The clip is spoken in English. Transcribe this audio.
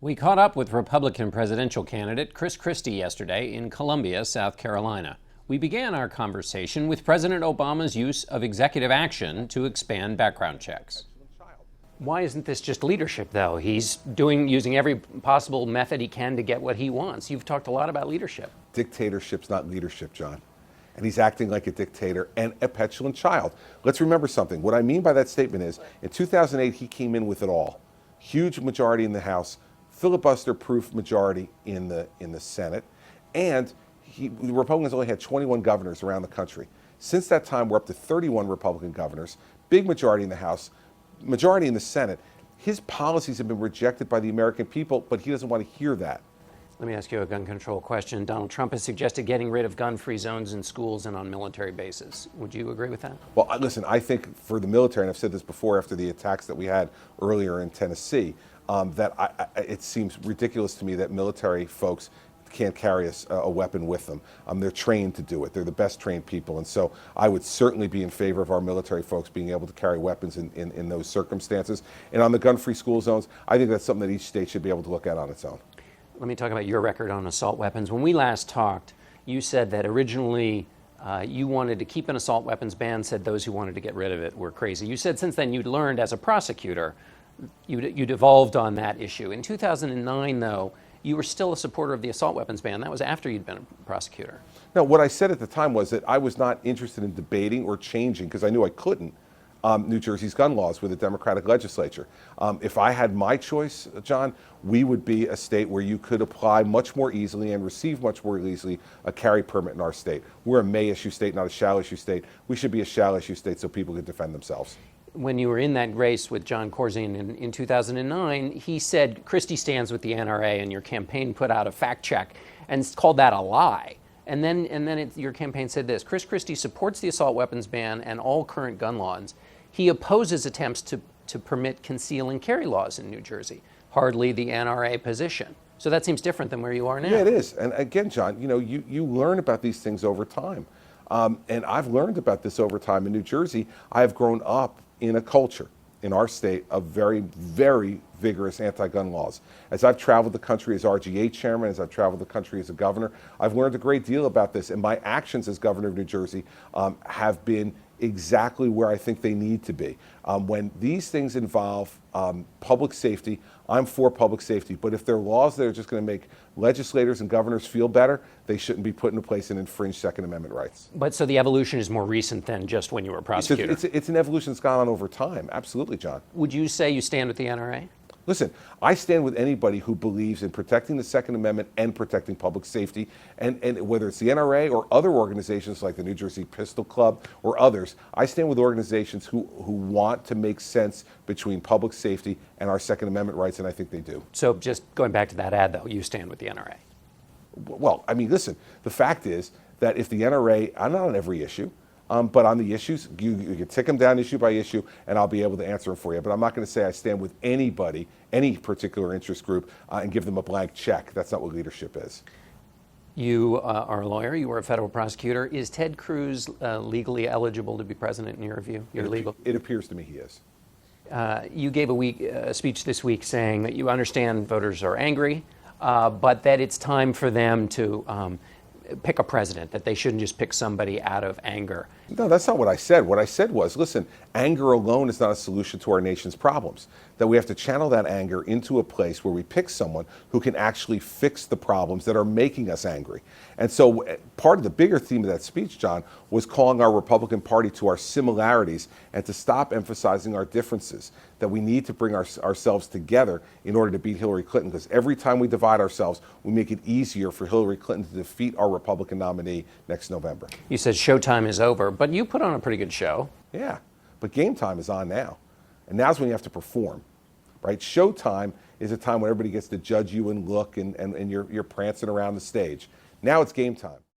We caught up with Republican presidential candidate Chris Christie yesterday in Columbia, South Carolina. We began our conversation with President Obama's use of executive action to expand background checks. Why isn't this just leadership, though? He's using every possible method he can to get what he wants. You've talked a lot about leadership. Dictatorship's not leadership, John. And he's acting like a dictator and a petulant child. Let's remember something. What I mean by that statement is, in 2008, he came in with it all. Huge majority in the House, filibuster-proof majority in the Senate, and the Republicans only had 21 governors around the country. Since that time, we're up to 31 Republican governors, big majority in the House, majority in the Senate. His policies have been rejected by the American people, but he doesn't want to hear that. Let me ask you a gun control question. Donald Trump has suggested getting rid of gun-free zones in schools and on military bases. Would you agree with that? Well, listen, I think for the military, and I've said this before after the attacks that we had earlier in Tennessee, it seems ridiculous to me that military folks can't carry a weapon with them. They're trained to do it. They're the best trained people. And so I would certainly be in favor of our military folks being able to carry weapons in those circumstances. And on the gun-free school zones, I think that's something that each state should be able to look at on its own. Let me talk about your record on assault weapons. When we last talked, you said that originally you wanted to keep an assault weapons ban, said those who wanted to get rid of it were crazy. You said since then you'd learned as a prosecutor, you'd evolved on that issue. In 2009, though, you were still a supporter of the assault weapons ban. That was after you'd been a prosecutor. No, what I said at the time was that I was not interested in debating or changing, because I knew I couldn't, New Jersey's gun laws with the Democratic legislature. If I had my choice, John, we would be a state where you could apply much more easily and receive much more easily a carry permit in our state. We're a may-issue state, not a shall-issue state. We should be a shall-issue state so people can defend themselves. When you were in that race with John Corzine in 2009, he said Christie stands with the NRA, and your campaign put out a fact check and called that a lie. And then your campaign said this: Chris Christie supports the assault weapons ban and all current gun laws. He opposes attempts to permit conceal and carry laws in New Jersey. Hardly the NRA position. So that seems different than where you are now. Yeah, it is. And again, John, you learn about these things over time. And I've learned about this over time. In New Jersey, I have grown up in a culture in our state of very, very vigorous anti-gun laws. As I've traveled the country as RGA chairman, as I've traveled the country as a governor, I've learned a great deal about this. And my actions as governor of New Jersey have been exactly where I think they need to be. When these things involve public safety, I'm for public safety. But if there are laws that are just going to make legislators and governors feel better, they shouldn't be put into place and infringe Second Amendment rights. But so the evolution is more recent than just when you were a prosecutor? It's an evolution that's gone on over time. Absolutely, John. Would you say you stand with the NRA? Listen, I stand with anybody who believes in protecting the Second Amendment and protecting public safety, and whether it's the NRA or other organizations like the New Jersey Pistol Club or others, I stand with organizations who want to make sense between public safety and our Second Amendment rights, and I think they do. So just going back to that ad, though, you stand with the NRA? Well, I mean, listen, the fact is that if the NRA, I'm not on every issue, but on the issues, you can tick them down issue by issue, and I'll be able to answer them for you. But I'm not going to say I stand with anybody, any particular interest group, and give them a blank check. That's not what leadership is. You are a lawyer. You were a federal prosecutor. Is Ted Cruz legally eligible to be president in your view? It appears to me he is. You gave a speech this week saying that you understand voters are angry, but that it's time for them to pick a president, that they shouldn't just pick somebody out of anger. No, that's not what I said. What I said was, listen, anger alone is not a solution to our nation's problems. That we have to channel that anger into a place where we pick someone who can actually fix the problems that are making us angry. And so part of the bigger theme of that speech, John, was calling our Republican Party to our similarities and to stop emphasizing our differences, that we need to bring ourselves together in order to beat Hillary Clinton, because every time we divide ourselves, we make it easier for Hillary Clinton to defeat our Republican nominee next November. You said showtime is over, but you put on a pretty good show. Yeah, but game time is on now. And now's when you have to perform, right? Showtime is a time when everybody gets to judge you and look and you're prancing around the stage. Now it's game time.